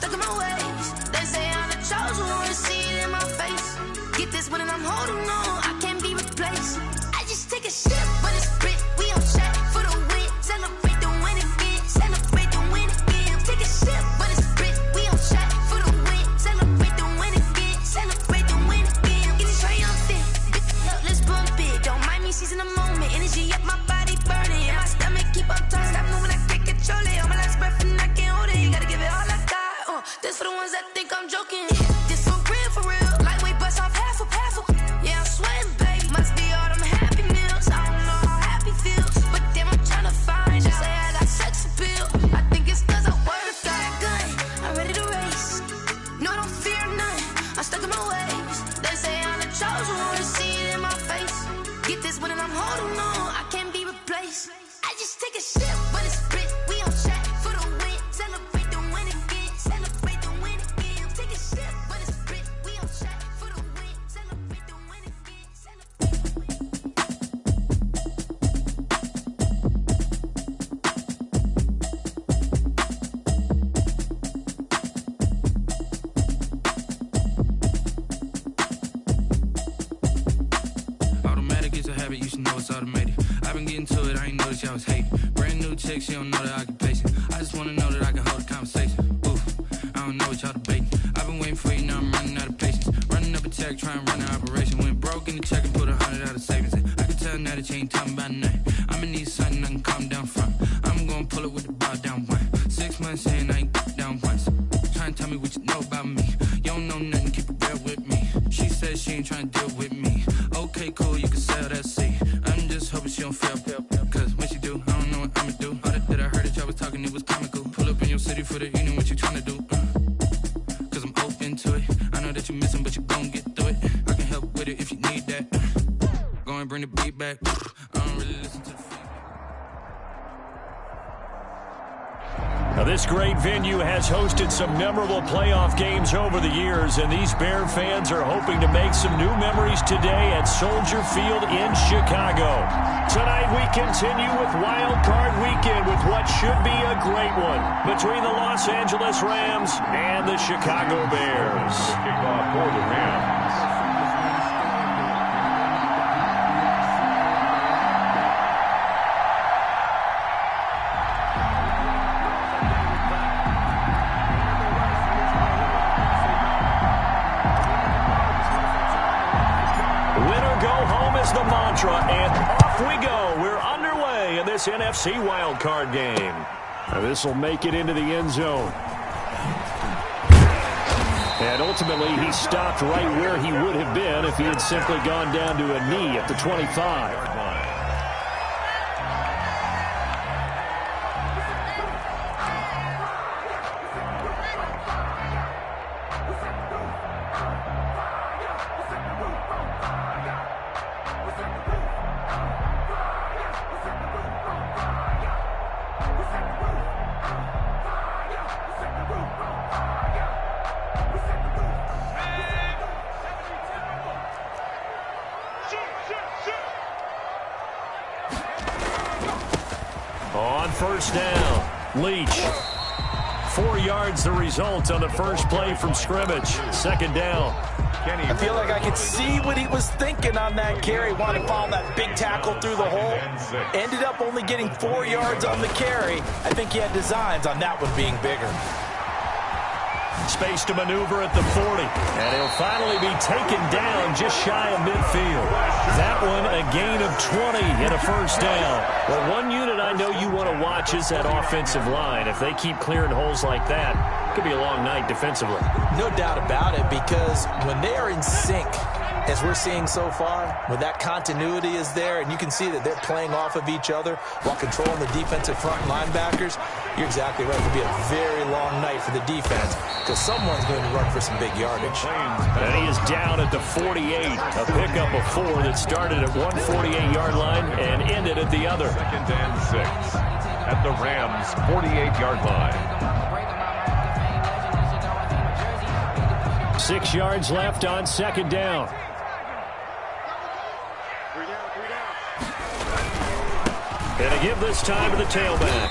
stuck in my ways. They say I'm the chosen one, see it in my face. Get this one and I'm holding on, I can't be replaced. I just take a sip, but it's split, we on track for the win. Celebrate the win again, celebrate the win again. Take a sip, but it's split, we on track for the win. Celebrate the win again, celebrate the win again. Get it triumphant, let's bump it. Don't mind me seizing the moment, energy up my body burning. And my stomach keep on turning, stop moving, I can't control it. On my last breath and I can't hold it, you gotta give it all I got. This for the ones that think I'm joking. This for real, lightweight bust off half a. Yeah, I'm sweating, baby. Must be all them happy meals. I don't know how happy feels, but damn, I'm trying to find out. Say I got sex appeal. I think it's cause I word of got a gun. I'm ready to race. No, I don't fear none. I'm stuck in my ways. They say I'm the chosen one, see it in my face. Get this one and I'm holding on, I can't be replaced. I just take a sip, but it's split. We on track for the win. Celebrate the win again. Celebrate the win again. Take a sip, but it's split. We on track for the win. Celebrate the win again. Celebrate the win. Automatic is a habit, you should know it's automated. I've been getting to it, I ain't noticed y'all was hating. Brand new chick, she don't know the occupation. I just wanna know that I can hold a conversation. Oof, I don't know what y'all debating. I've been waiting for you, now I'm running out of patience. Running up a check, trying to run an operation. Went broke in the check and put 100 out of savings. I can tell now that you ain't talking about nothing. I'ma need something I can calm down from. I'm gonna pull it with the bar down one. 6 months saying I ain't down once. Trying to tell me what you know about me. You don't know nothing, keep it real with me. She says she ain't trying to deal with me. Okay, cool, you can sell that seat. I'm just hoping she don't fail. Cause when she do, I don't know what I'ma do. All that I heard that y'all was talking, it was comical. Pull up in your city for the evening, what you trying to do? Cause I'm open to it. I know that you missing, but you gon' get through it. I can help with it if you need that. Go and bring the beat back. I don't really listen to the feedback. Now, this great venue has hosted some memorable playoff games over the years, and these Bear fans are hoping to make some new memories today at Soldier Field in Chicago. Tonight, we continue with Wild Card Weekend with what should be a great one between the Los Angeles Rams and the Chicago Bears. Kickoff for the Rams. The mantra, and off we go. We're underway in this NFC wildcard game. This will make it into the end zone. And ultimately, he stopped right where he would have been if he had simply gone down to a knee at the 25. On first down, Leach. 4 yards the result on the first play from scrimmage. Second down. I feel like I could see what he was thinking on that carry. Wanted to follow that big tackle through the hole. Ended up only getting 4 yards on the carry. I think he had designs on that one being bigger. Space to maneuver at the 40. And he'll finally be taken down just shy of midfield. That one a gain of 20 and a first down. Well, one unit I know you want to watch is that offensive line. If they keep clearing holes like that, it could be a long night defensively. No doubt about it, because when they are in sync, as we're seeing so far, when that continuity is there and you can see that they're playing off of each other while controlling the defensive front linebackers, you're exactly right. It could be a very long night for the defense because someone's going to run for some big yardage. And he is down at the 48. A pickup of 4 that started at 148-yard line and ended at the other. Second and 6 at the Rams' 48-yard line. 6 yards left on second down. And a give this time to the tailback.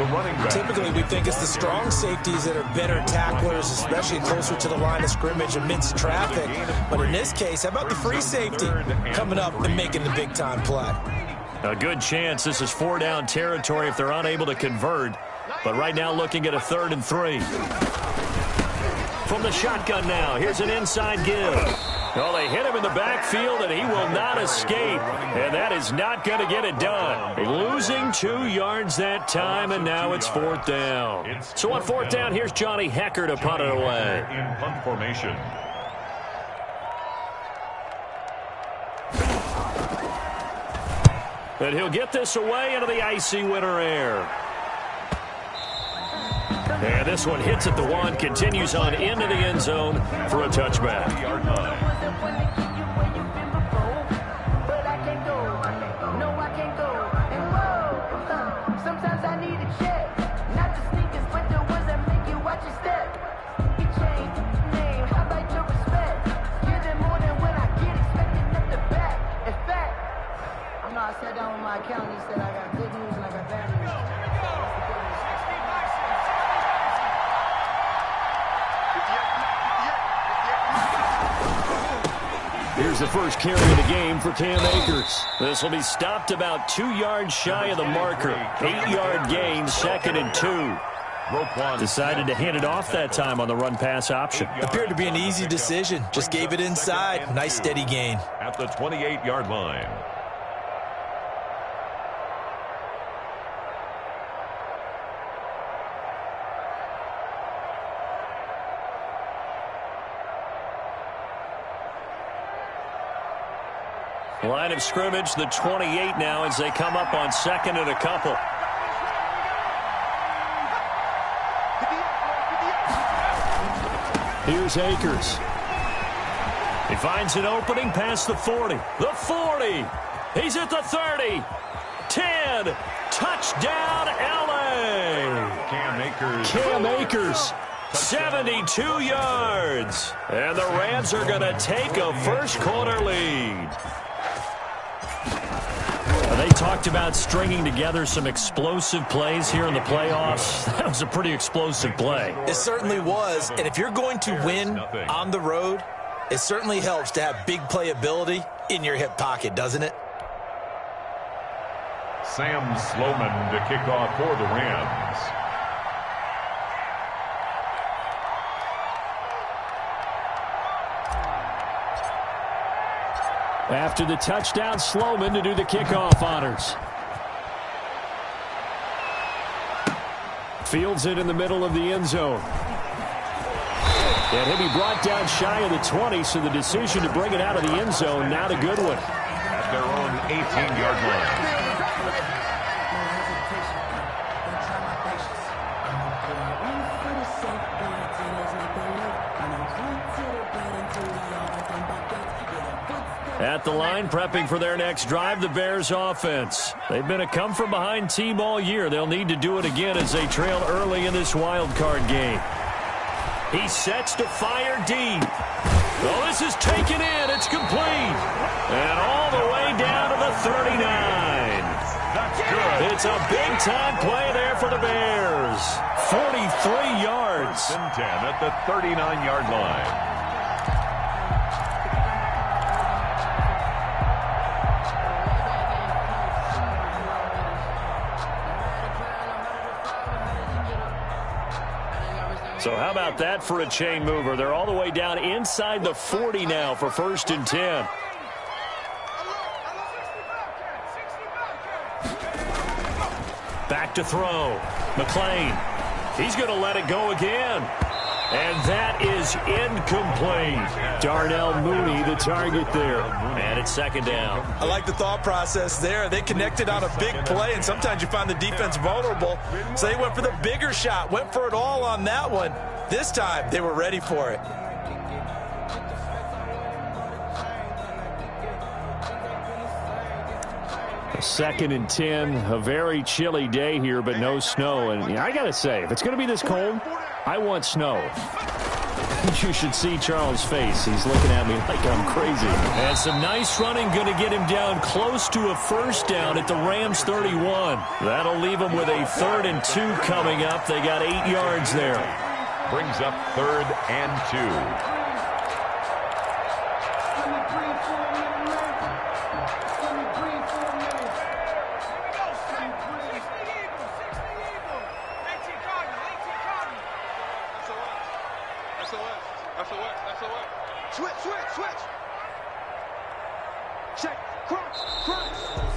the running back. Typically, we think it's the strong safeties that are better tacklers, especially closer to the line of scrimmage amidst traffic. But in this case, how about the free safety coming up and making the big-time play? A good chance this is 4-down territory if they're unable to convert. But right now looking at a 3rd and 3. From the shotgun now, here's an inside give. Well, they hit him in the backfield, and he will not escape. And that is not going to get it done. Losing 2 yards that time, and now it's 4th down. So on 4th down, here's Johnny Hekker to punt it away. In punt formation. And he'll get this away into the icy winter air. And this one hits at the 1, continues on into the end zone for a touchback. Sometimes I need a check, not the sneakers, but the ones that make you watch your step. You change name, how about your respect? Give them more than when I get expected at the back. In fact, I know I sat down with my accountant, he said I got good news and I got bad news. Here's the first carry of the game for Cam Akers. This will be stopped about 2 yards shy of the marker. 8-yard gain, 2nd and 2. Decided to hand it off that time on the run-pass option. Appeared to be an easy decision. Just gave it inside. Nice steady gain. At the 28-yard line. Line of scrimmage, the 28 now as they come up on 2nd and a couple. Here's Akers. He finds an opening past the 40. The 40. He's at the 30. 10. Touchdown, L.A. Cam Akers. 72 yards. And the Rams are going to take a first-quarter lead. They talked about stringing together some explosive plays here in the playoffs. That was a pretty explosive play. It certainly was. And if you're going to win on the road, it certainly helps to have big playability in your hip pocket, doesn't it? Sam Sloman to kick off for the Rams. After the touchdown, Sloman to do the kickoff honors. Fields it in the middle of the end zone. And he'll be brought down shy of the 20, so the decision to bring it out of the end zone, not a good one. At their own 18-yard line. At the line, prepping for their next drive, the Bears offense. They've been a come-from-behind team all year. They'll need to do it again as they trail early in this wild card game. He sets to fire deep. Well, this is taken in. It's complete. And all the way down to the 39. That's good. It's a big-time play there for the Bears. 43 yards. 1st and 10 at the 39-yard line. So how about that for a chain mover? They're all the way down inside the 40 now for 1st and 10. Back to throw. McClain. He's going to let it go again. And that is incomplete. Darnell Mooney, the target there. And it's 2nd down. I like the thought process there. They connected on a big play, and sometimes you find the defense vulnerable. So they went for the bigger shot, went for it all on that one. This time, they were ready for it. Second and 10, a very chilly day here, but no snow. And I got to say, if it's going to be this cold, I want snow. You should see Charles' face. He's looking at me like I'm crazy. And some nice running going to get him down close to a first down at the Rams 31. That'll leave him with a 3rd and 2 coming up. They got 8 yards there. Brings up 3rd and 2.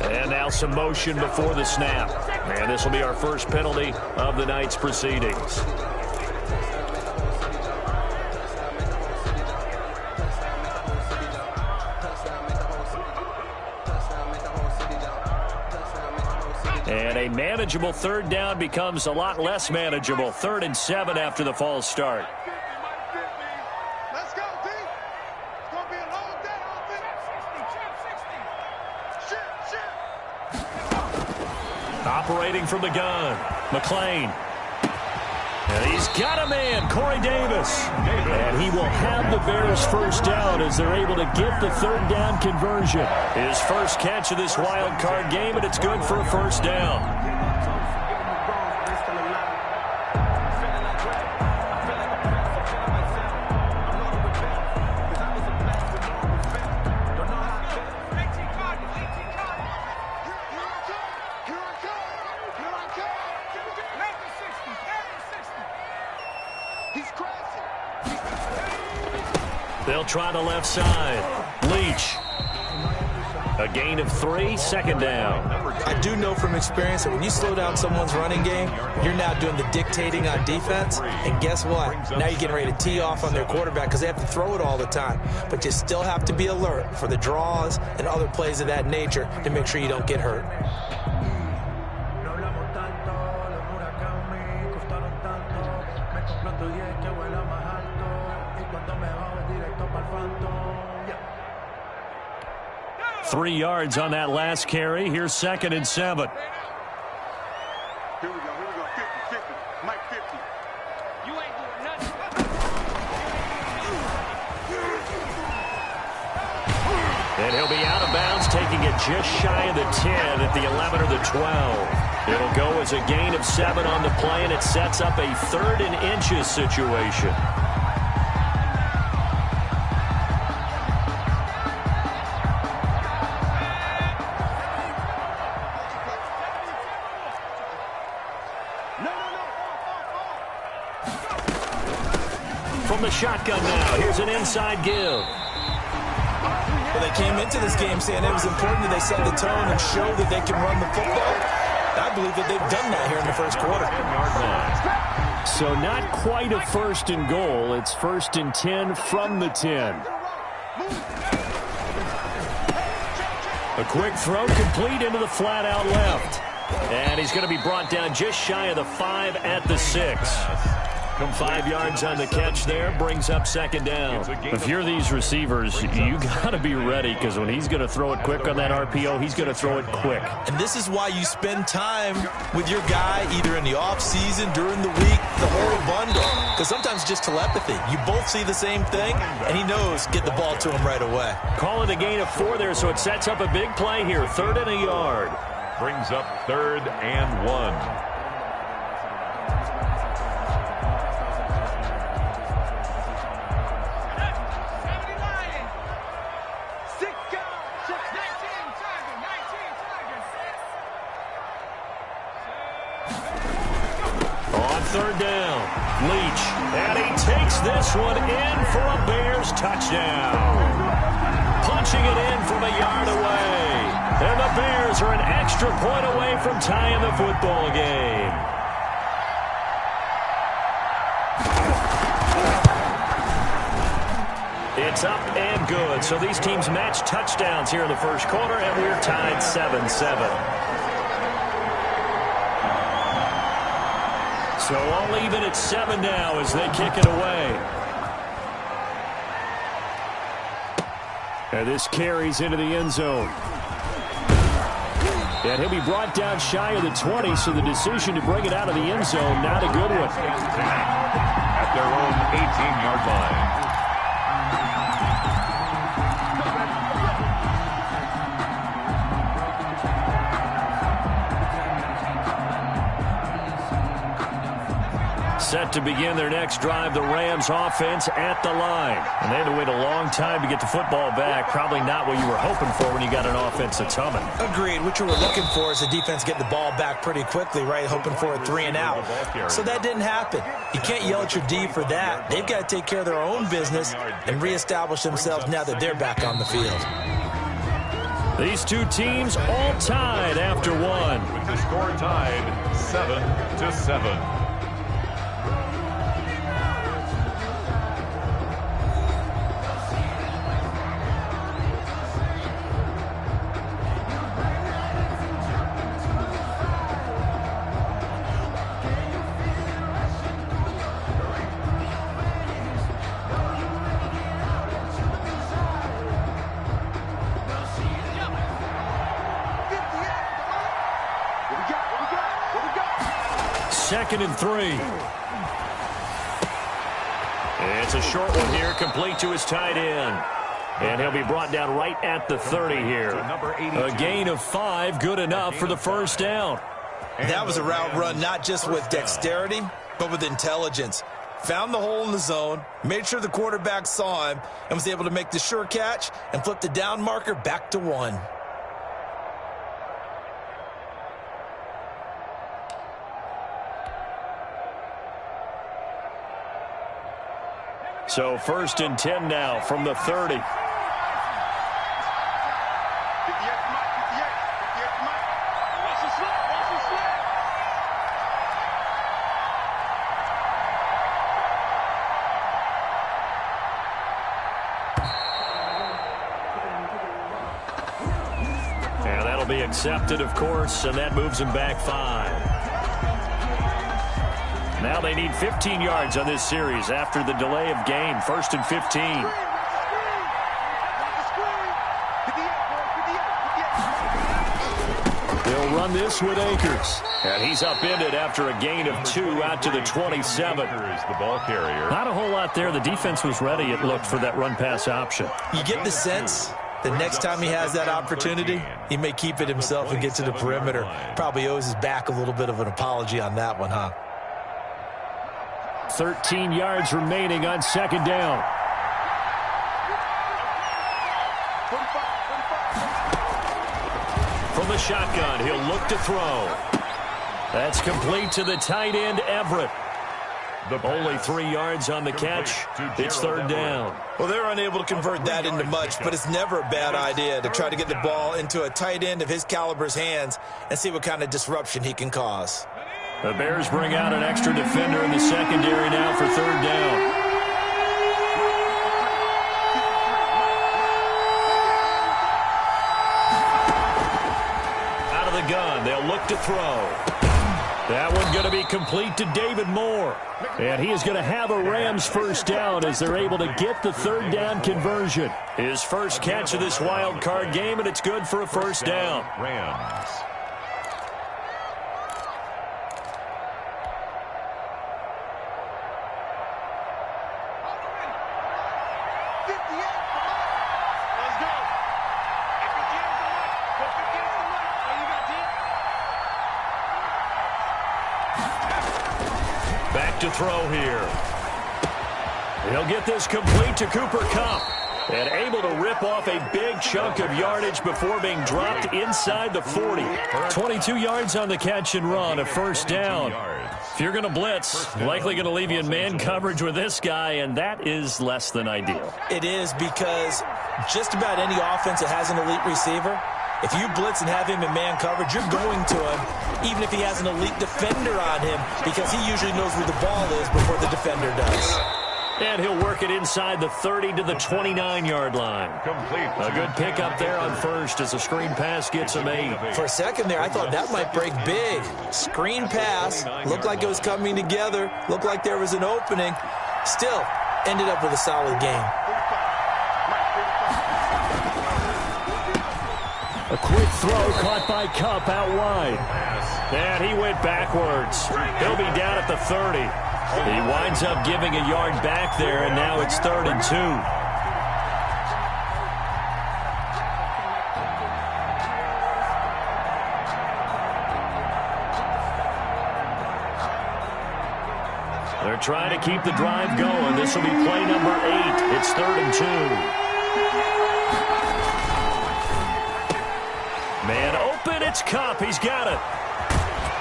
And now some motion before the snap. And this will be our first penalty of the night's proceedings. And a manageable 3rd down becomes a lot less manageable. 3rd and 7 after the false start. Operating from the gun, McLean. And he's got a man, Corey Davis. And he will have the Bears first down as they're able to get the 3rd down conversion. His first catch of this wild card game, and it's good for a first down. They'll try the left side. Leach. A gain of 3, 2nd down. I do know from experience that when you slow down someone's running game, you're now doing the dictating on defense. And guess what? Now you're getting ready to tee off on their quarterback because they have to throw it all the time. But you still have to be alert for the draws and other plays of that nature to make sure you don't get hurt. Yeah. 3 yards on that last carry. Here's 2nd and 7. Here we go. 50, Mike 50. You ain't doing nothing. And he'll be out of bounds, taking it just shy of the 10 at the 11 or the 12. It'll go as a gain of 7 on the play, and it sets up a 3rd and inches situation. From the shotgun now, here's an inside give. Well, they came into this game saying it was important that they set the tone and show that they can run the football. I believe that they've done that here in the first quarter. So not quite a 1st and goal. It's 1st and 10 from the 10. A quick throw complete into the flat out left. And he's going to be brought down just shy of the 5 at the 6. Come 5 yards on the catch there, brings up 2nd down. If you're these receivers, you got to be ready because when he's going to throw it quick on that RPO, he's going to throw it quick. And this is why you spend time with your guy either in the offseason, during the week, the whole bundle. Because sometimes just telepathy. You both see the same thing, and he knows get the ball to him right away. Call it a gain of 4 there, so it sets up a big play here. 3rd and a yard. Brings up 3rd and 1. On 3rd down, Leach, and he takes this one in for a Bears touchdown. Punching it in from a yard away. And the Bears are an extra point away from tying the football game. It's up and good. So these teams match touchdowns here in the first quarter, and we're tied 7-7. So all even at 7 now as they kick it away. And this carries into the end zone. And he'll be brought down shy of the 20, so the decision to bring it out of the end zone, not a good one. At their own 18-yard line. Set to begin their next drive, the Rams offense at the line. And they had to wait a long time to get the football back. Probably not what you were hoping for when you got an offense that's humming. Agreed. What you were looking for is the defense getting the ball back pretty quickly, right? Hoping for a 3-and-out. So that didn't happen. You can't yell at your D for that. They've got to take care of their own business and reestablish themselves now that they're back on the field. These two teams all tied after one. With the score tied 7-7. Second and 3. It's a short one here, complete to his tight end. And he'll be brought down right at the 30 here. A gain of 5, good enough for the first down. That was a route run not just with dexterity, but with intelligence. Found the hole in the zone, made sure the quarterback saw him, and was able to make the sure catch and flip the down marker back to 1. So 1st and 10 now from the 30. And that'll be accepted, of course, and that moves him back 5. Now they need 15 yards on this series after the delay of game. 1st and 15. They'll run this with Akers. And he's upended after a gain of 2 out to the 27. The ball carrier. Not a whole lot there. The defense was ready, it looked, for that run-pass option. You get the sense the next time he has that opportunity, he may keep it himself and get to the perimeter. Probably owes his back a little bit of an apology on that one, huh? 13 yards remaining on 2nd down. From the shotgun, he'll look to throw. That's complete to the tight end, Everett. Only 3 yards on the catch. It's 3rd down. Well, they're unable to convert that into much, but it's never a bad idea to try to get the ball into a tight end of his caliber's hands and see what kind of disruption he can cause. The Bears bring out an extra defender in the secondary now for 3rd down. Out of the gun, they'll look to throw. That one going to be complete to David Moore. And he is going to have a Rams first down as they're able to get the 3rd down conversion. His first catch of this wild card game, and it's good for a first down. Rams. To throw here. He'll get this complete to Cooper Kupp. And able to rip off a big chunk of yardage before being dropped inside the 40. 22 yards on the catch and run, a first down. If you're going to blitz, likely going to leave you in man coverage with this guy, and that is less than ideal. It is, because just about any offense that has an elite receiver, if you blitz and have him in man coverage, you're going to him, even if he has an elite defender on him, because he usually knows where the ball is before the defender does. And he'll work it inside the 30 to the 29-yard line. A good pickup there on first as a screen pass gets him 8. For a second there, I thought that might break big. Screen pass, looked like it was coming together, looked like there was an opening. Still, ended up with a solid game. A quick throw caught by Kupp out wide. And he went backwards. He'll be down at the 30. He winds up giving a yard back there, and now it's 3rd and 2. They're trying to keep the drive going. This will be play number 8. It's 3rd and 2. Man open, it's Kupp. He's got it.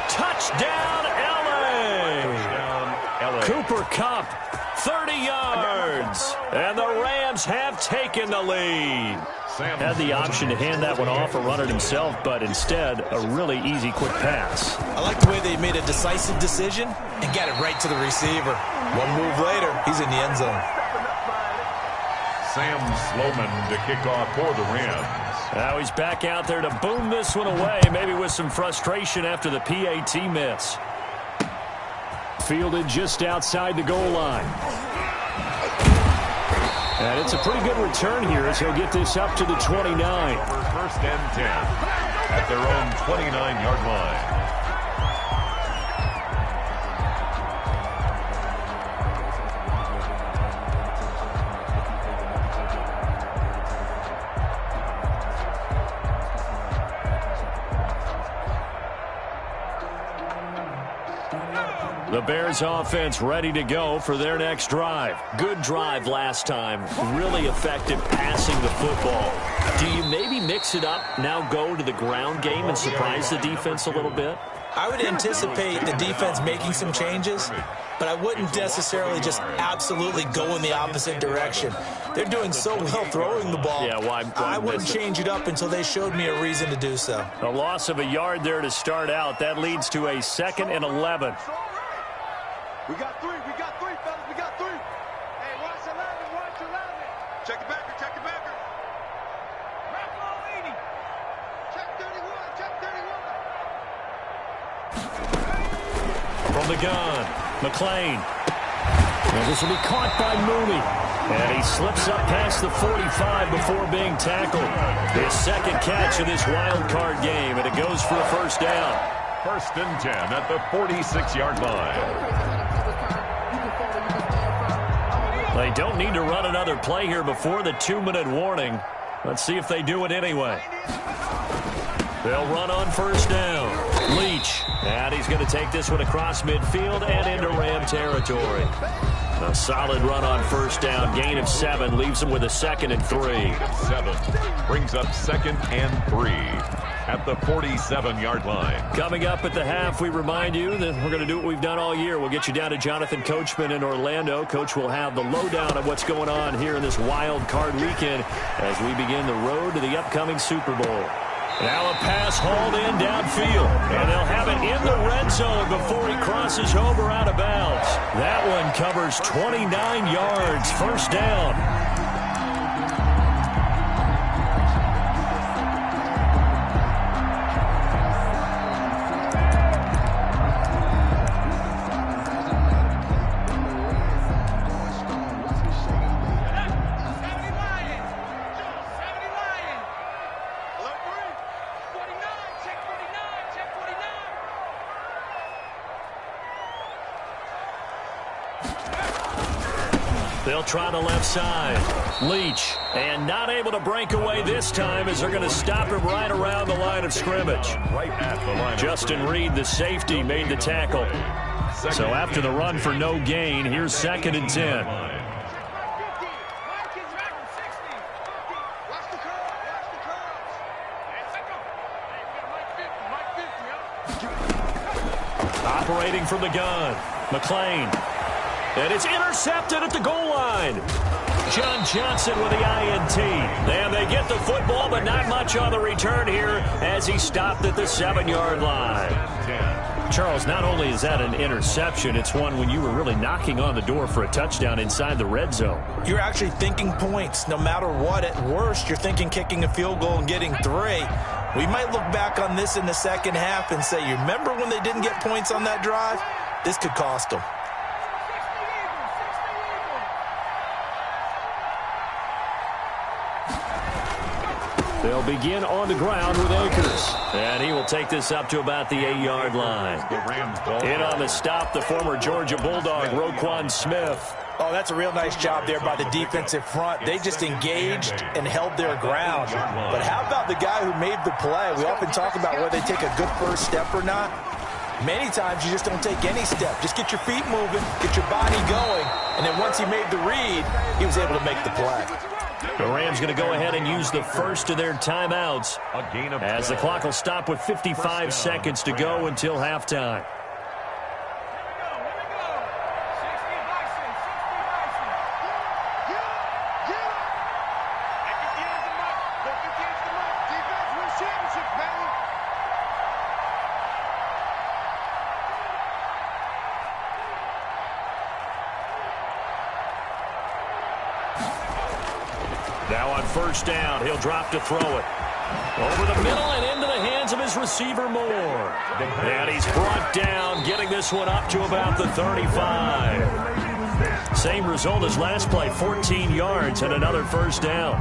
Touchdown, L.A. Cooper Kupp, 30 yards. And the Rams have taken the lead. Had the option to hand that one off or run it himself, but instead, a really easy, quick pass. I like the way they made a decisive decision and got it right to the receiver. One move later, he's in the end zone. Sam Sloman to kick off for the Rams. Now he's back out there to boom this one away, maybe with some frustration after the PAT miss. Fielded just outside the goal line. And it's a pretty good return here as he'll get this up to the 29. First and 10 at their own 29-yard line. The Bears offense ready to go for their next drive. Good drive last time. Really effective passing the football. Do you maybe mix it up, now go to the ground game and surprise the defense a little bit? I would anticipate the defense making some changes, but I wouldn't necessarily just absolutely go in the opposite direction. They're doing so well throwing the ball. Yeah, why I wouldn't change it up until they showed me a reason to do so. A loss of a yard there to start out. That leads to a 2nd and 11. We got 3, fellas, we got 3. Hey, watch 11. Check the backer. Wrap on 80. Check 31. From the gun, McClain. Now this will be caught by Mooney. And he slips up past the 45 before being tackled. His second catch of this wild card game, and it goes for a first down. First and 10 at the 46-yard line. They don't need to run another play here before the 2-minute warning. Let's see if they do it anyway. They'll run on first down. Leach. And he's going to take this one across midfield and into Ram territory. A solid run on first down. Gain of 7 leaves him with a 2nd and 3. 7 brings up 2nd and 3 at the 47-yard line. Coming up at the half, we remind you that we're going to do what we've done all year. We'll get you down to Jonathan Coachman in Orlando. Coach will have the lowdown of what's going on here in this wild card weekend as we begin the road to the upcoming Super Bowl. Now a pass hauled in downfield, and they'll have it in the red zone before he crosses over out of bounds. That one covers 29 yards, first down. They'll try the left side. Leach, and not able to break away this time as they're going to stop him right around the line of scrimmage. Right at the line. Justin Reed, the safety, made the tackle. So after the run for no gain, here's 2nd and 10. Operating from the gun, McClain. And it's intercepted at the goal line. John Johnson with the INT. And they get the football, but not much on the return here as he stopped at the 7-yard line. Charles, not only is that an interception, it's one when you were really knocking on the door for a touchdown inside the red zone. You're actually thinking points. No matter what, at worst, you're thinking kicking a field goal and getting 3. We might look back on this in the second half and say, you remember when they didn't get points on that drive? This could cost them. They'll begin on the ground with Akers. And he will take this up to about the 8-yard line. In on the stop, the former Georgia Bulldog, Roquan Smith. Oh, that's a real nice job there by the defensive front. They just engaged and held their ground. But how about the guy who made the play? We often talk about whether they take a good first step or not. Many times you just don't take any step. Just get your feet moving, get your body going, and then once he made the read, he was able to make the play. The Rams going to go ahead and use the first of their timeouts as the clock will stop with 55 seconds to go until halftime. Now on first down, he'll drop to throw it. Over the middle and into the hands of his receiver, Moore. And he's brought down, getting this one up to about the 35. Same result as last play, 14 yards and another first down.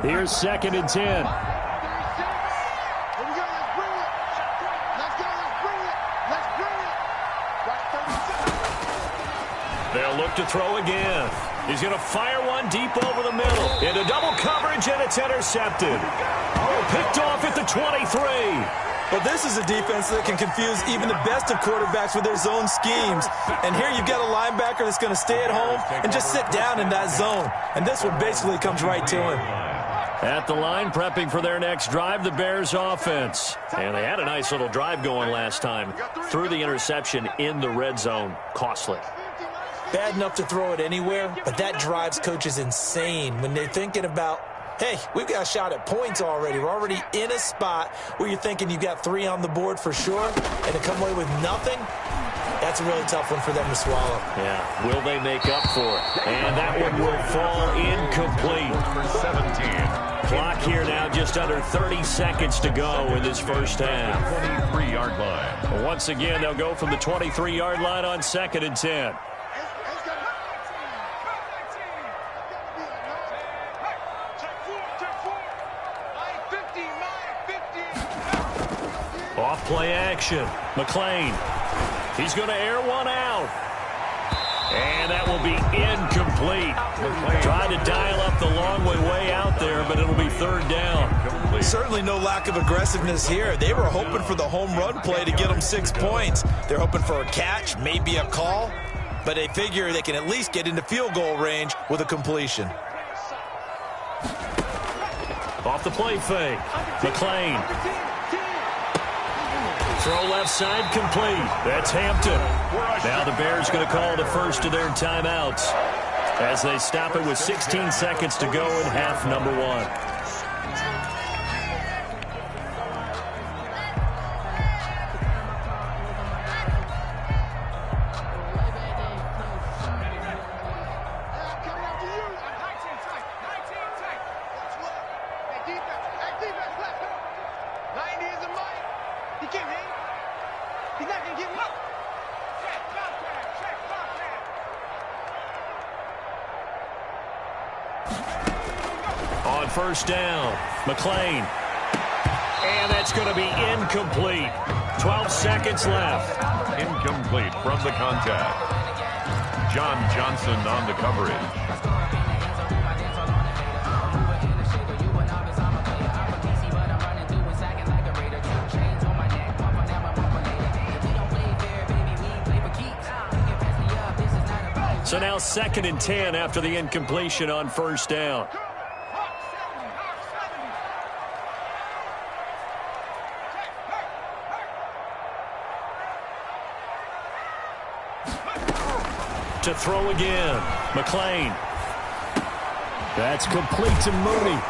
Here's 2nd and 10. They'll look to throw again. He's going to fire one deep over the middle. Into double coverage, and it's intercepted. Oh, picked off at the 23. But this is a defense that can confuse even the best of quarterbacks with their zone schemes. And here you've got a linebacker that's going to stay at home and just sit down in that zone. And this one basically comes right to him. At the line, prepping for their next drive, the Bears offense. And they had a nice little drive going last time. Threw the interception in the red zone. Costly. Bad enough to throw it anywhere, but that drives coaches insane when they're thinking about, hey, we've got a shot at points already. We're already in a spot where you're thinking you got 3 on the board for sure, and to come away with nothing, that's a really tough one for them to swallow. Yeah, will they make up for it? And that one will fall incomplete. Number 17. Clock here now, just under 30 seconds to go in this first half. 23-yard line. Once again, they'll go from the 23-yard line on 2nd and 10. Off play action. McClain. He's going to air one out. And that will be incomplete. Trying to dial up the long way out there, but it'll be 3rd down. Certainly no lack of aggressiveness here. They were hoping for the home run play to get them 6 points. They're hoping for a catch, maybe a call, but they figure they can at least get into field goal range with a completion. Off the play fake. McClain. Throw left side complete. That's Hampton. Now the Bears going to call the first of their timeouts as they stop it with 16 seconds to go in half number 1. On first down, McClain. And that's going to be incomplete. 12 seconds left. Incomplete from the contact. John Johnson on the coverage. So now 2nd and 10 after the incompletion on first down. To throw again. McClain. That's complete to Mooney.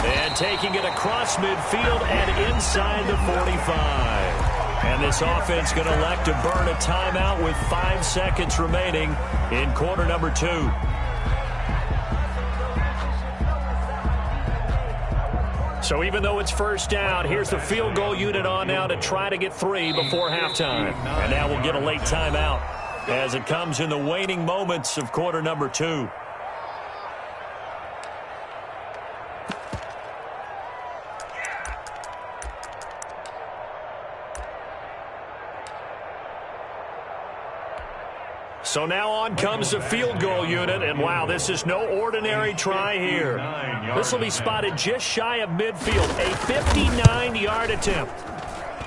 And taking it across midfield and inside the 45. And this offense going to elect to burn a timeout with 5 seconds remaining in quarter number 2. So even though it's first down, here's the field goal unit on now to try to get 3 before halftime. And now we'll get a late timeout as it comes in the waning moments of quarter number 2. So now on comes the field goal unit, and wow, this is no ordinary try here. This will be spotted just shy of midfield, a 59-yard attempt.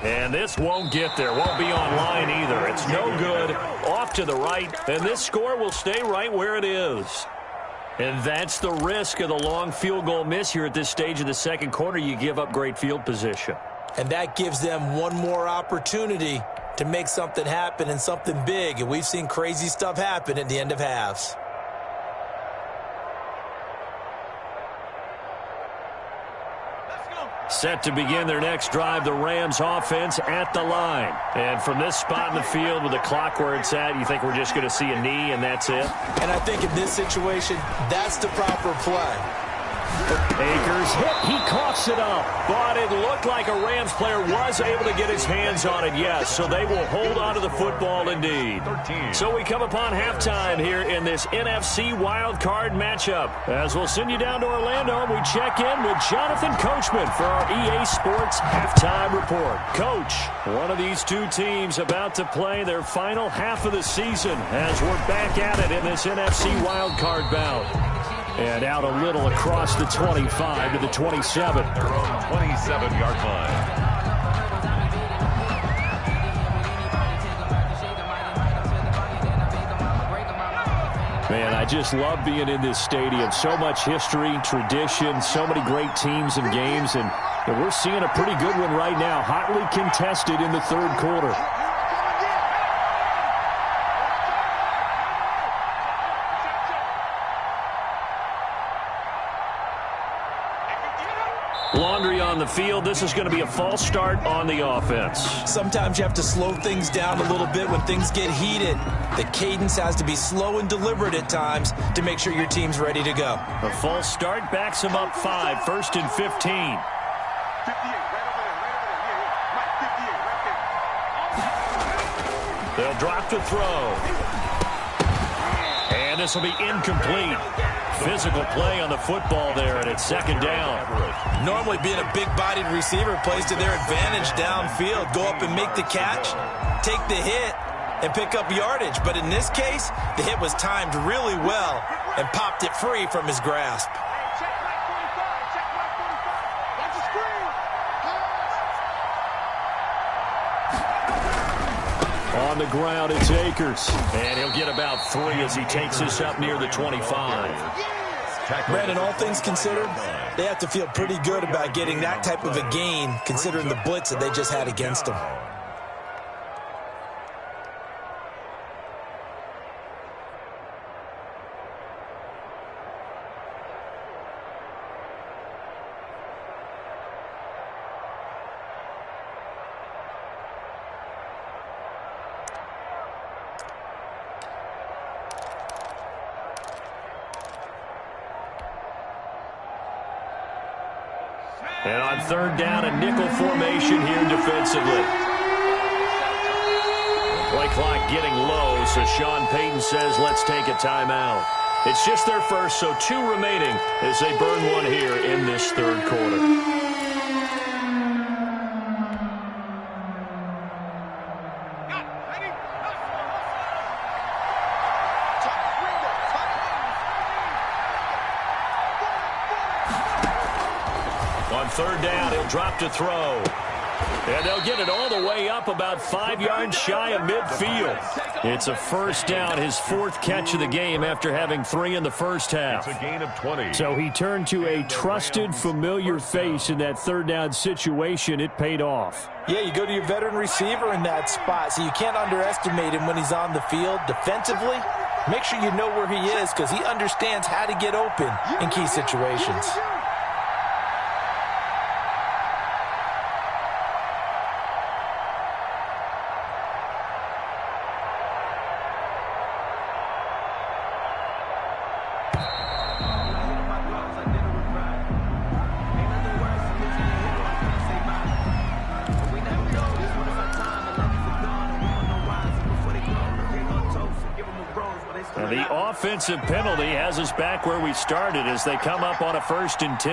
And this won't get there, won't be on line either. It's no good, off to the right, and this score will stay right where it is. And that's the risk of the long field goal miss here at this stage of the second quarter. You give up great field position. And that gives them one more opportunity to make something happen and something big. And we've seen crazy stuff happen at the end of halves. Set to begin their next drive, the Rams offense at the line. And from this spot in the field with the clock where it's at, you think we're just going to see a knee and that's it? And I think in this situation, that's the proper play. Akers hit. He coughs it up. But it looked like a Rams player was able to get his hands on it, yes. So they will hold on to the football indeed. So we come upon halftime here in this NFC wildcard matchup. As we'll send you down to Orlando, we check in with Jonathan Coachman for our EA Sports Halftime Report. Coach, one of these two teams about to play their final half of the season as we're back at it in this NFC wildcard bout. And out a little across the 25 to the 27. Their own 27-yard line. Man, I just love being in this stadium. So much history, tradition, so many great teams and games. And we're seeing a pretty good one right now, hotly contested in the third quarter. Laundry on the field. This is going to be a false start on the offense. Sometimes you have to slow things down a little bit when things get heated. The cadence has to be slow and deliberate at times to make sure your team's ready to go. A false start backs him up 5, 1st and 15. They'll drop to throw. And this will be incomplete. Physical play on the football there, and it's second down. Normally being a big-bodied receiver plays to their advantage downfield. Go up and make the catch, take the hit, and pick up yardage. But in this case, the hit was timed really well and popped it free from his grasp. On the ground, it's Akers. And he'll get about 3 as he takes this up near the 25. Brandon, all things considered, they have to feel pretty good about getting that type of a gain, considering the blitz that they just had against them. And on third down, a nickel formation here defensively. Play clock getting low, so Sean Payton says, let's take a timeout. It's just their first, so 2 remaining as they burn one here in this third quarter. Third down, he'll drop to throw. And they'll get it all the way up about 5 yards shy of midfield. It's a first down, his 4th catch of the game after having 3 in the first half. It's a gain of 20. So he turned to a trusted, familiar face in that third down situation. It paid off. Yeah, you go to your veteran receiver in that spot, so you can't underestimate him when he's on the field. Defensively, make sure you know where he is because he understands how to get open in key situations. offensive penalty has us back where we started as they come up on a 1st and 10.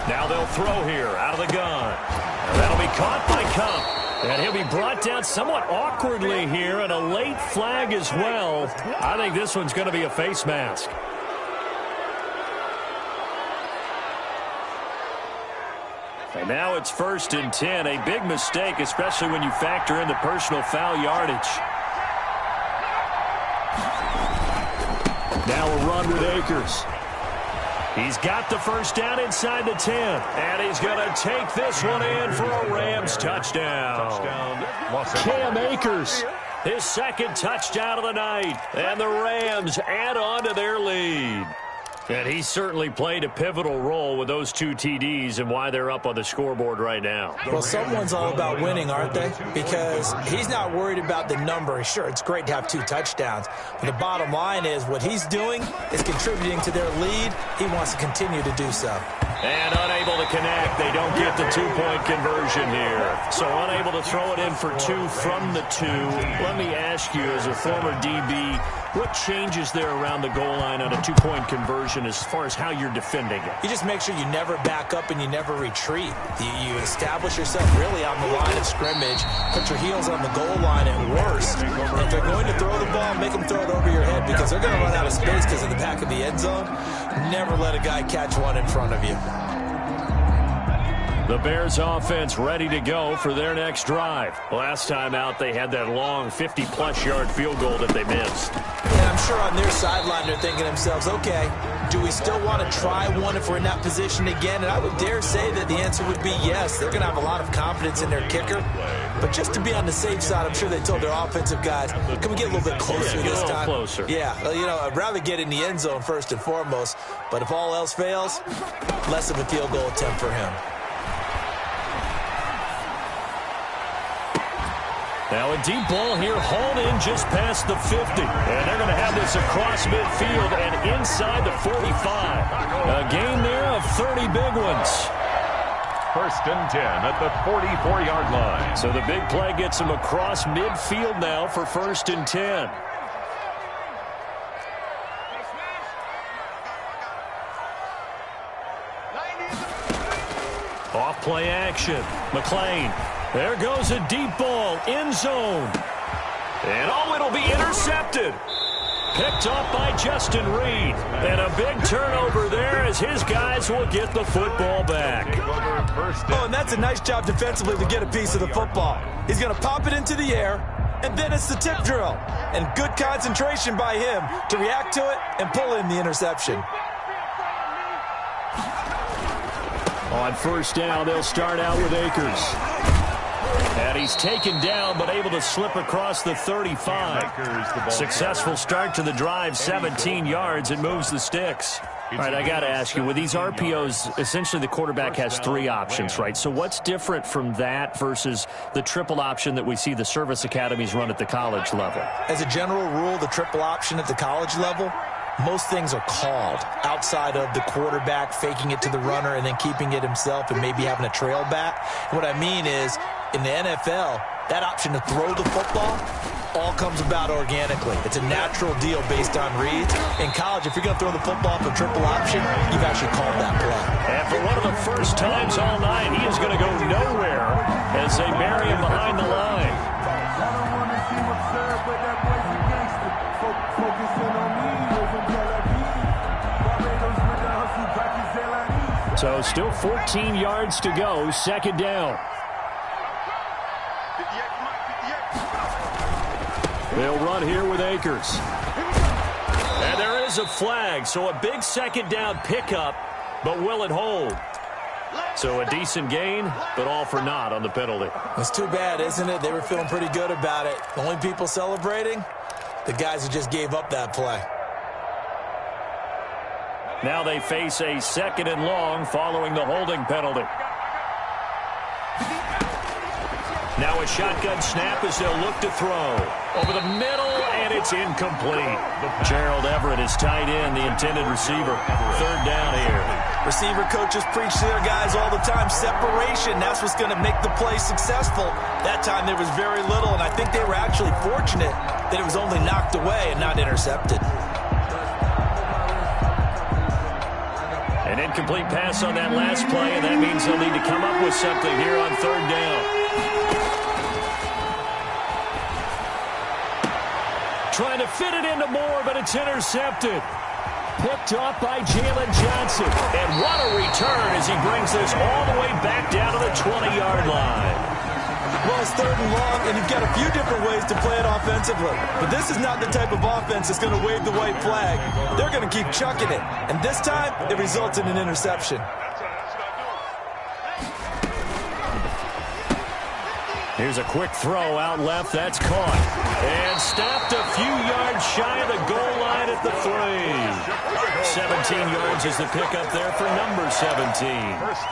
Now they'll throw here out of the gun. And that'll be caught by Kupp. And he'll be brought down somewhat awkwardly here, and a late flag as well. I think this one's going to be a face mask. And now it's 1st and 10. A big mistake, especially when you factor in the personal foul yardage. Now a run with Akers. He's got the first down inside the 10. And he's going to take this one in for a Rams touchdown. Cam Akers, his 2nd touchdown of the night. And the Rams add on to their lead. And he certainly played a pivotal role with those 2 TDs and why they're up on the scoreboard right now. Well, someone's all about winning, aren't they? Because he's not worried about the number. Sure, it's great to have 2 touchdowns. But the bottom line is what he's doing is contributing to their lead. He wants to continue to do so. And unable to connect. They don't get the 2-point conversion here. So unable to throw it in for 2 from the 2. Let me ask you, as a former DB, what changes there around the goal line on a 2-point conversion as far as how you're defending it? You just make sure you never back up and you never retreat. You establish yourself really on the line of scrimmage, put your heels on the goal line at worst. And if they're going to throw the ball, make them throw it over your head because they're going to run out of space because of the back of the end zone. Never let a guy catch one in front of you. The Bears offense ready to go for their next drive. Last time out, they had that long 50-plus yard field goal that they missed. And I'm sure on their sideline they're thinking to themselves, okay, do we still want to try one if we're in that position again? And I would dare say that the answer would be yes. They're going to have a lot of confidence in their kicker. But just to be on the safe side, I'm sure they told their offensive guys, can we get a little bit closer this time? Closer. Yeah, well, you know, I'd rather get in the end zone first and foremost. But if all else fails, less of a field goal attempt for him. Now a deep ball here, hauled in just past the 50. And they're going to have this across midfield and inside the 45. A gain there of 30 big ones. 1st and 10 at the 44-yard line. So the big play gets them across midfield now for 1st and 10. Off play action. McLean. There goes a deep ball, end zone. And oh, it'll be intercepted. Picked off by Justin Reed. And a big turnover there as his guys will get the football back. Oh, and that's a nice job defensively to get a piece of the football. He's going to pop it into the air, and then it's the tip drill. And good concentration by him to react to it and pull in the interception. On 1st down, they'll start out with Akers. And he's taken down, but able to slip across the 35. Successful start to the drive, 17 yards, and moves the sticks. All right, I got to ask you, with these RPOs, essentially the quarterback has 3 options, right? So what's different from that versus the triple option that we see the service academies run at the college level? As a general rule, the triple option at the college level, most things are called outside of the quarterback faking it to the runner and then keeping it himself and maybe having a trail back. What I mean is, in the NFL, that option to throw the football all comes about organically. It's a natural deal based on reads. In college, if you're going to throw the football up a triple option, you've actually called that play. And for one of the first times all night, he is going to go nowhere as they bury him behind the line. So still 14 yards to go, 2nd down. They'll run here with Akers. And there is a flag, so a big 2nd down pickup, but will it hold? So a decent gain, but all for naught on the penalty. It's too bad, isn't it? They were feeling pretty good about it. The only people celebrating, the guys who just gave up that play. Now they face a 2nd and long following the holding penalty. Now a shotgun snap as they'll look to throw. Over the middle, and it's incomplete. Gerald Everett is tight end, the intended receiver. 3rd down here. Receiver coaches preach to their guys all the time. Separation, that's what's going to make the play successful. That time there was very little, and I think they were actually fortunate that it was only knocked away and not intercepted. An incomplete pass on that last play, and that means they'll need to come up with something here on third down. Trying to fit it into Moore, but it's intercepted. Picked off by Jalen Johnson. And what a return as he brings this all the way back down to the 20-yard line. Well, it's third and long, and you've got a few different ways to play it offensively. But this is not the type of offense that's going to wave the white flag. They're going to keep chucking it. And this time, it results in an interception. Here's a quick throw out left. That's caught. And stopped a few yards shy of the goal line at the 3. 17 yards is the pickup there for number 17.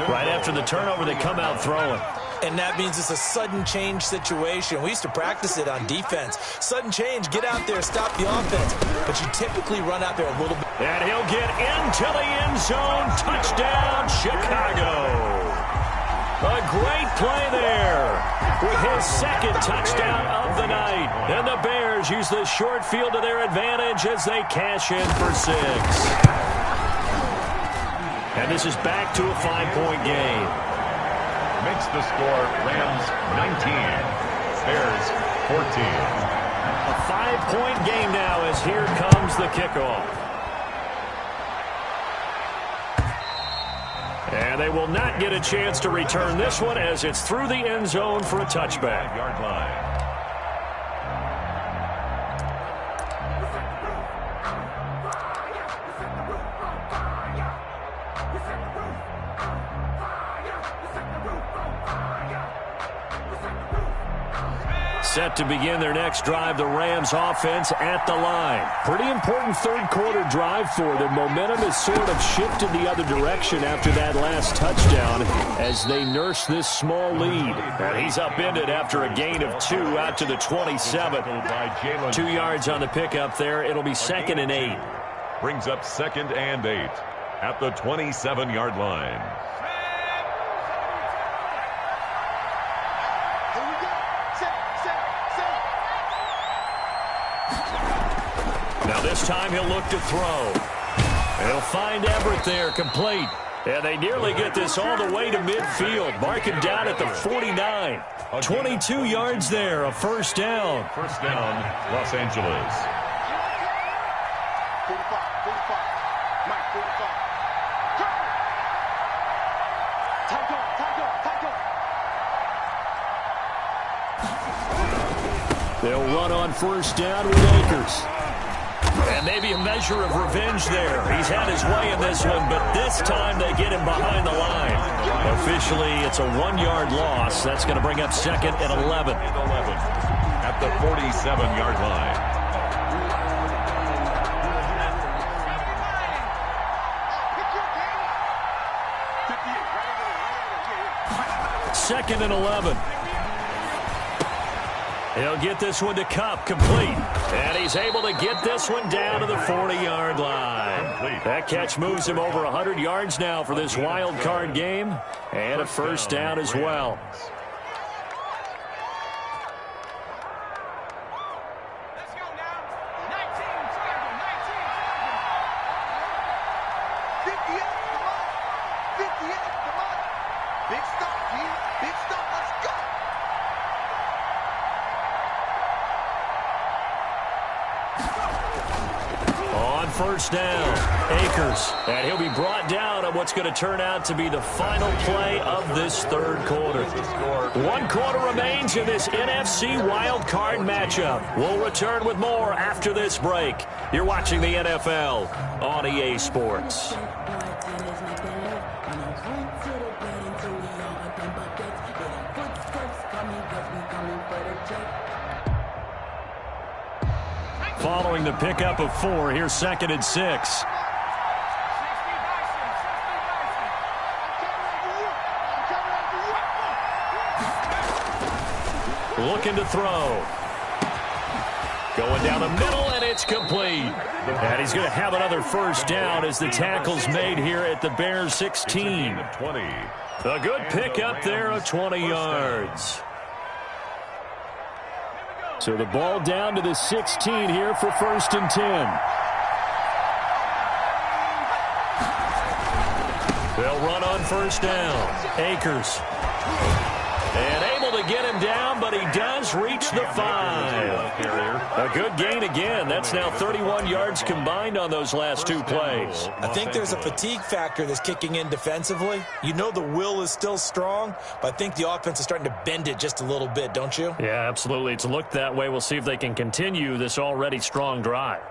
Right after the turnover, they come out throwing. And that means it's a sudden change situation. We used to practice it on defense. Sudden change, get out there, stop the offense. But you typically run out there a little bit. And he'll get into the end zone. Touchdown, Chicago. A great play there with his second touchdown of the night. And the Bears use the short field to their advantage as they cash in for 6. And this is back to a 5-point game. Makes the score Rams 19, Bears 14. A 5-point game now as here comes the kickoff. And they will not get a chance to return this one as it's through the end zone for a touchback. Yard line. Set to begin their next drive, the Rams offense at the line. Pretty important third quarter drive for them. Momentum has sort of shifted the other direction after that last touchdown as they nurse this small lead. And he's upended after a gain of 2 out to the 27. 2 yards on the pickup there. It'll be 2nd and 8. Brings up 2nd and 8 at the 27-yard line. Now this time he'll look to throw. He'll find Everett there, complete. And they nearly get this all the way to midfield. Mark him down at the 49. 22 yards there, a first down. First down, Los Angeles. 45, Mike 45. They'll run on first down with Akers. And maybe a measure of revenge there. He's had his way in this one, but this time they get him behind the line. Officially, it's a 1-yard loss. That's going to bring up 2nd and 11. At the 47-yard line. 2nd and 11. He'll get this one to Kupp, complete. And he's able to get this one down to the 40-yard line. That catch moves him over 100 yards now for this wild card game. And a first down as well. First down, Akers, and he'll be brought down on what's going to turn out to be the final play of this third quarter. 1 quarter remains in this NFC wild card matchup. We'll return with more after this break. You're watching the NFL on EA Sports. Following the pickup of 4, here's 2nd and 6. Looking to throw. Going down the middle, and It's complete. And he's going to have another first down as the tackle's made here at the Bears 16. 20. A good pickup there of 20 yards. So the ball down to the 16 here for 1st and 10. They'll run on first down. Akers. And able to get him down, but he does reach the 5. A good gain again. That's now 31 yards combined on those last 2 plays. I think there's a fatigue factor that's kicking in defensively. You know the will is still strong, but I think the offense is starting to bend it just a little bit, don't you? Yeah, absolutely. It's looked that way. We'll see if they can continue this already strong drive.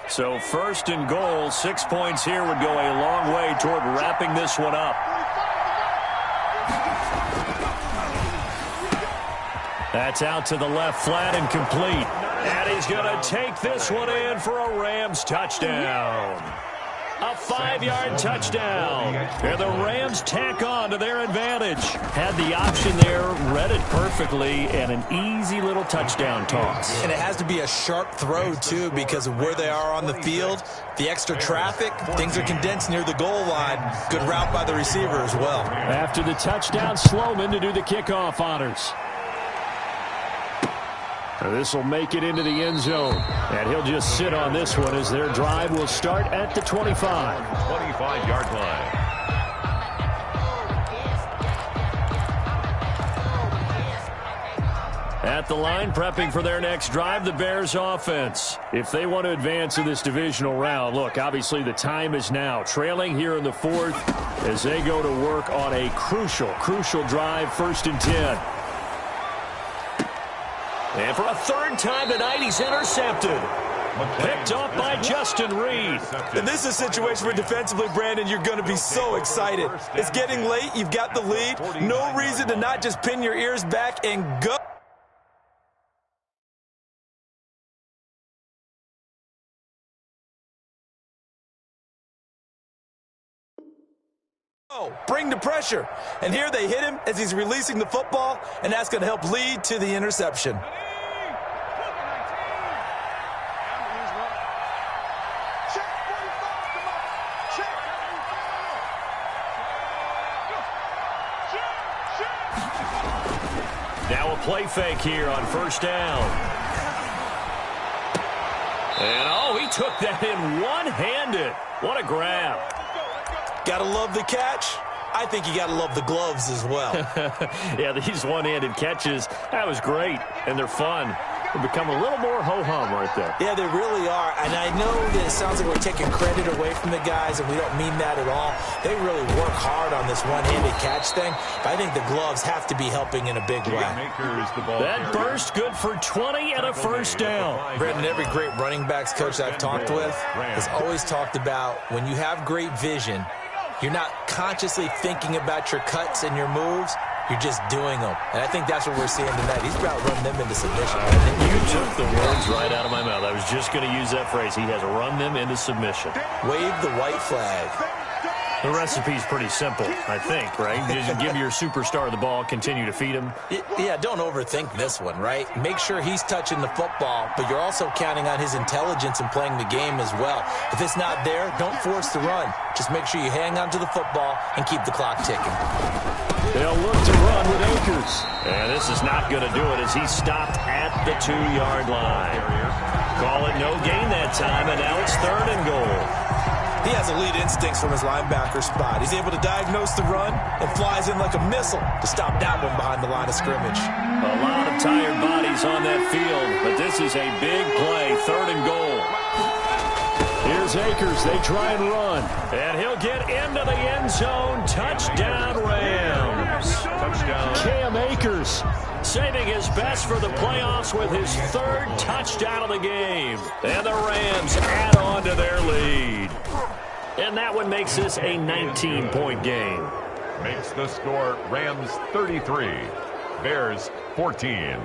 So 1st and goal, 6 points here would go a long way toward wrapping this one up. That's out to the left, flat and complete. And he's going to take this one in for a Rams touchdown. A 5-yard touchdown. And the Rams tack on to their advantage. Had the option there, read it perfectly, and an easy little touchdown toss. And it has to be a sharp throw, too, because of where they are on the field. The extra traffic, things are condensed near the goal line. Good route by the receiver as well. After the touchdown, Sloman to do the kickoff honors. This will make it into the end zone. And he'll just sit on this one as their drive will start at the 25. 25-yard line. At the line, prepping for their next drive, the Bears offense. If they want to advance in this divisional round, look, obviously the time is now. Trailing here in the 4th as they go to work on a crucial drive, 1st and 10. And for a 3rd time tonight, he's intercepted. Picked off by Justin Reed. And this is a situation where defensively, Brandon, you're going to be so excited. It's getting late. You've got the lead. No reason to not just pin your ears back and go. Bring the pressure. And here they hit him as he's releasing the football, and that's going to help lead to the interception. Now a play fake here on 1st down. And, he took that in one-handed. What a grab. Gotta love the catch. I think you gotta love the gloves as well. Yeah, these one-handed catches, that was great, and they're fun. They become a little more ho-hum right there. Yeah, they really are. And I know that it sounds like we're taking credit away from the guys, and we don't mean that at all. They really work hard on this one-handed catch thing, but I think the gloves have to be helping in a big way. That burst good for 20 and a 1st down. Brendan, every great running backs coach I've talked with has always talked about when you have great vision, you're not consciously thinking about your cuts and your moves. You're just doing them. And I think that's what we're seeing tonight. He's about to run them into submission. You took the words right out of my mouth. I was just going to use that phrase. He has run them into submission. Wave the white flag. The recipe's pretty simple, I think, right? Just give your superstar the ball, continue to feed him. Yeah, don't overthink this one, right? Make sure he's touching the football, but you're also counting on his intelligence in playing the game as well. If it's not there, don't force the run. Just make sure you hang on to the football and keep the clock ticking. They'll look to run with Akers. And this is not going to do it as he stopped at the 2-yard line. Call it no gain that time, and now it's 3rd and goal. He has elite instincts from his linebacker spot. He's able to diagnose the run and flies in like a missile to stop that one behind the line of scrimmage. A lot of tired bodies on that field, but this is a big play, 3rd and goal. Here's Akers. They try and run. And he'll get into the end zone. Touchdown, Rams. Touchdown. Cam Akers saving his best for the playoffs with his 3rd touchdown of the game. And the Rams add on to their lead. And that one makes this a 19-point game. Makes the score Rams 33, Bears 14.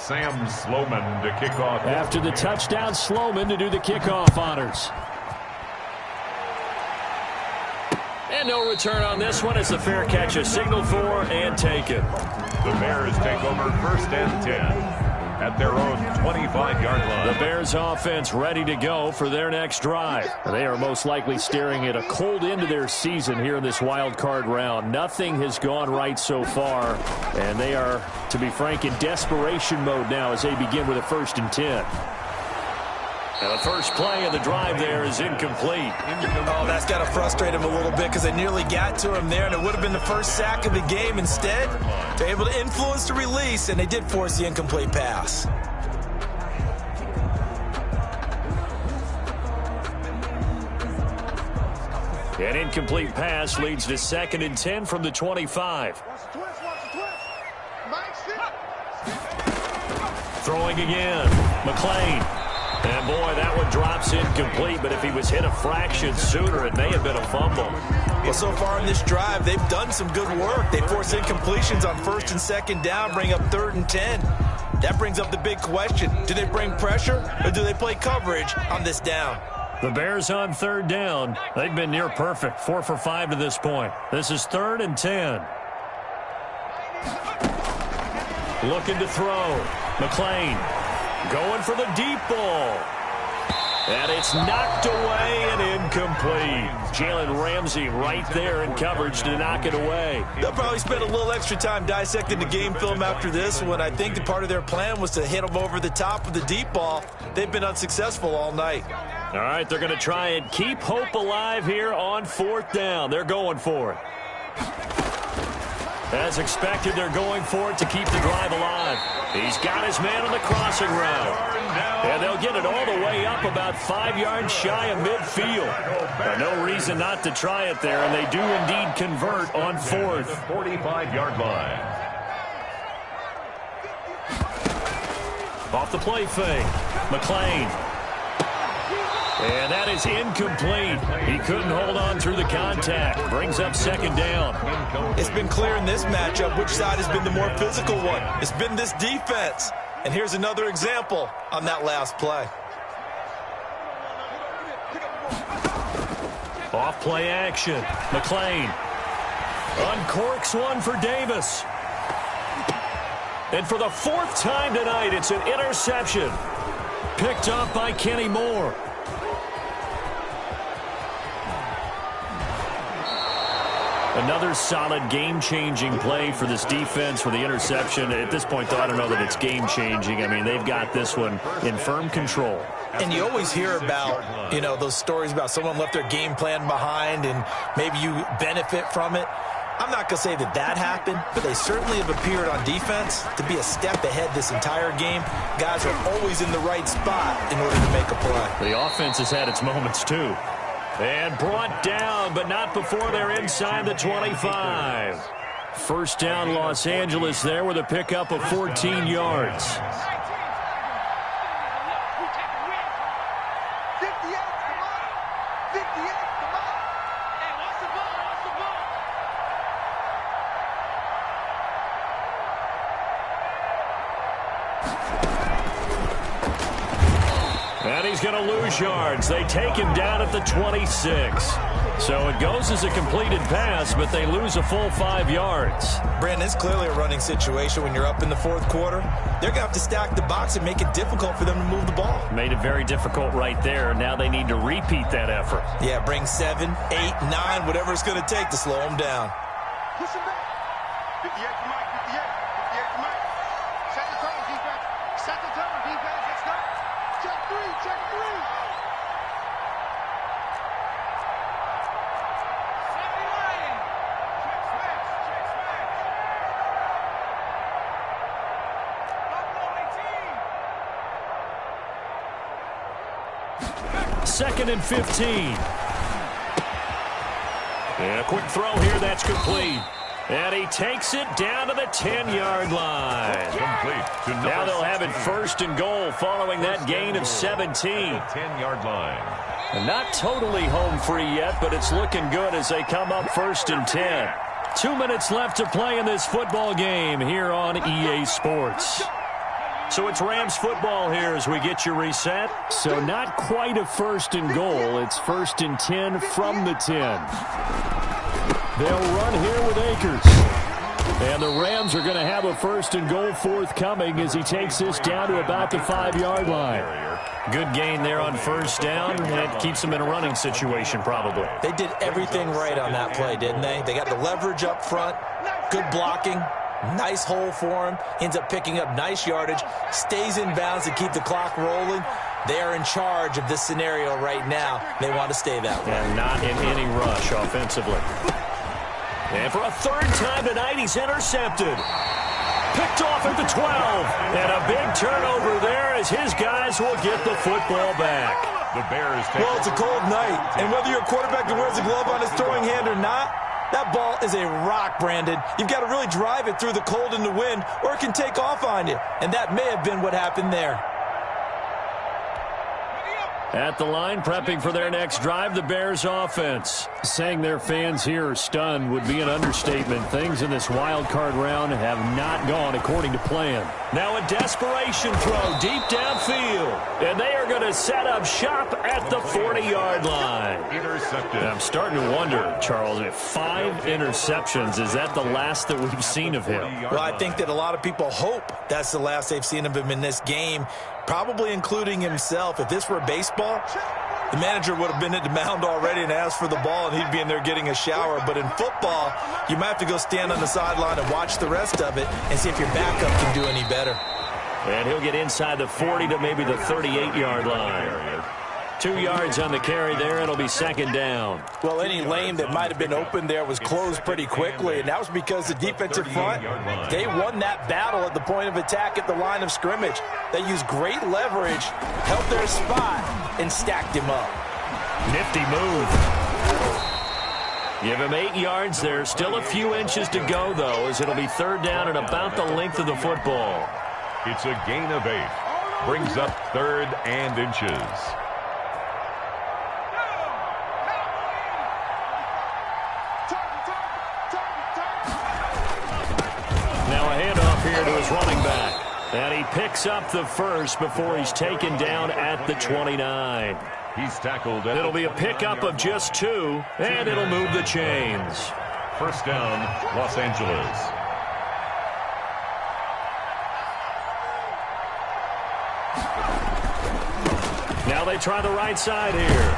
Sam Sloman to kick off. After the touchdown, Sloman to do the kickoff honors. And no return on this one. It's a fair catch, a signal for and taken. The Bears take over 1st and 10 at their own 25-yard line. The Bears offense ready to go for their next drive. They are most likely staring at a cold end to their season here in this wild card round. Nothing has gone right so far, and they are, to be frank, in desperation mode now as they begin with a 1st and 10. And the first play of the drive there is incomplete. Oh, that's got to frustrate him a little bit because they nearly got to him there, and it would have been the first sack of the game. Instead, they're able to influence the release, and they did force the incomplete pass. An incomplete pass leads to 2nd and 10 from the 25. Throwing again. McClain. And, boy, that one drops incomplete, but if he was hit a fraction sooner, it may have been a fumble. Well, so far in this drive, they've done some good work. They force incompletions on 1st and 2nd down, bring up 3rd and 10. That brings up the big question. Do they bring pressure, or do they play coverage on this down? The Bears on 3rd down. They've been near perfect, 4 for 5 to this point. This is 3rd and 10. Looking to throw. McClain. Going for the deep ball. And it's knocked away and incomplete. Jalen Ramsey right there in coverage to knock it away. They'll probably spend a little extra time dissecting the game film after this one. I think that part of their plan was to hit them over the top with the deep ball. They've been unsuccessful all night. All right, they're going to try and keep hope alive here on 4th down. They're going for it. As expected, they're going for it to keep the drive alive. He's got his man on the crossing route. And they'll get it all the way up about 5 yards shy of midfield. No reason not to try it there, and they do indeed convert on 4th. 45-yard line. Off the play fake. McClain. And that is incomplete. He couldn't hold on through the contact. Brings up 2nd down. It's been clear in this matchup which side has been the more physical one. It's been this defense. And here's another example on that last play. Off play action. McClain uncorks one for Davis. And for the 4th time tonight, it's an interception. Picked up by Kenny Moore. Another solid game-changing play for this defense with the interception. At this point, though, I don't know that it's game-changing. I mean, they've got this one in firm control. And you always hear about, those stories about someone left their game plan behind and maybe you benefit from it. I'm not going to say that that happened, but they certainly have appeared on defense to be a step ahead this entire game. Guys are always in the right spot in order to make a play. The offense has had its moments, too. And brought down, but not before they're inside the 25. 1st down, Los Angeles there with a pickup of 14 yards. 58, come on. 58, come on. Hey, watch the ball, watch the ball. And he's going to lose yards. They take him down at the 26. So it goes as a completed pass, but they lose a full 5 yards. Brandon, it's clearly a running situation when you're up in the 4th quarter. They're going to have to stack the box and make it difficult for them to move the ball. Made it very difficult right there. Now they need to repeat that effort. Yeah, bring 7, 8, 9, whatever it's going to take to slow them down. Push him back. 58 to Mike, 58. 58 to Mike. Set the tone, defense. Set the tone, defense. Let's go. Check 3, check 3. Second and 15. And a quick throw here, that's complete. And he takes it down to the 10-yard line. Complete to now they'll have it 1st and goal following that gain of 17. 10-yard line. And not totally home free yet, but it's looking good as they come up 1st and 10. 2 minutes left to play in this football game here on EA Sports. So it's Rams football here as we get you reset. So not quite a 1st and goal. It's 1st and 10 from the 10. They'll run here with Akers. And the Rams are going to have a 1st and goal forthcoming as he takes this down to about the 5-yard line. Good gain there on 1st down. That keeps them in a running situation probably. They did everything right on that play, didn't they? They got the leverage up front, good blocking, nice hole for him, ends up picking up nice yardage, stays in bounds to keep the clock rolling. They are in charge of this scenario right now. They want to stay that way. And not in any rush offensively. And for a 3rd time tonight, he's intercepted. Picked off at the 12. And a big turnover there as his guys will get the football back. The Bears take Well, it's a cold night, and whether you're a quarterback that wears a glove on his throwing hand or not, that ball is a rock, Brandon. You've got to really drive it through the cold and the wind, or it can take off on you. And that may have been what happened there. At the line, prepping for their next drive, the Bears offense. Saying their fans here are stunned would be an understatement. Things in this wild card round have not gone according to plan. Now a desperation throw deep downfield. And they are going to set up shop at the 40-yard line. intercepted. I'm starting to wonder, Charles, if 5 interceptions, is that the last that we've seen of him? Well, I think that a lot of people hope that's the last they've seen of him in this game, probably including himself. If this were baseball, the manager would have been at the mound already and asked for the ball, and he'd be in there getting a shower. But in football, you might have to go stand on the sideline and watch the rest of it and see if your backup can do any better. And he'll get inside the 40 to maybe the 38-yard line. 2 yards on the carry there. It'll be 2nd down. Well, any lane that might have been open there was closed pretty quickly, and that was because the defensive front, they won that battle at the point of attack at the line of scrimmage. They used great leverage, held their spot, and stacked him up. Nifty move. Give him 8 yards there. Still a few inches to go, though, as it'll be 3rd down and about the length of the football. It's a gain of 8. Brings up 3rd and inches. Now a handoff here to his running back. And he picks up the 1st before he's taken down at the 29. He's tackled. It'll be a pickup of just 2, and it'll move the chains. 1st down, Los Angeles. Now they try the right side here.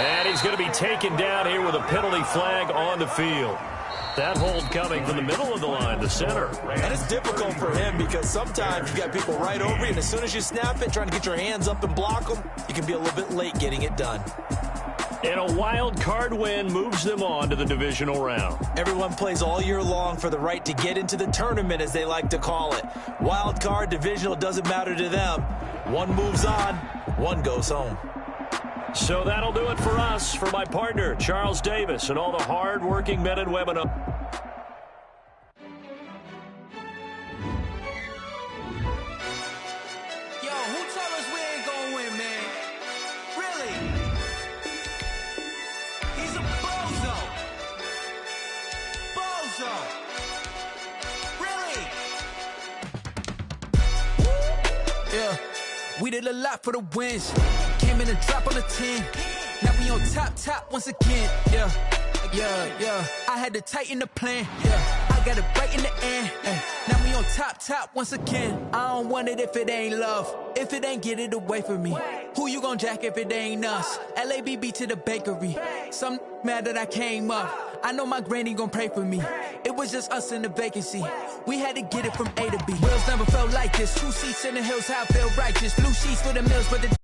And he's going to be taken down here with a penalty flag on the field. That hold coming from the middle of the line, the center. And it's difficult for him because sometimes you got people right over you, and as soon as you snap it, trying to get your hands up and block them, you can be a little bit late getting it done. And a wild card win moves them on to the divisional round. Everyone plays all year long for the right to get into the tournament, as they like to call it. Wild card, divisional, doesn't matter to them. One moves on, one goes home. So that'll do it for us. For my partner, Charles Davis, and all the hard-working men and women up. Yo, who told us we ain't gonna win, man? Really? He's a bozo. Bozo. Really? Yeah, we did a lot for the wins. Came in a drop on the 10. Now we on top once again. Yeah. I had to tighten the plan. Yeah, I got it right in the end. Now we on top once again. I don't want it if it ain't love. If it ain't, get it away from me. Who you gon' jack if it ain't us? LABB to the bakery. Some mad that I came up. I know my granny gon' pray for me. It was just us in the vacancy. We had to get it from A to B. Wheels never felt like this. 2 seats in the hills, how I feel righteous. Blue sheets for the mills, but the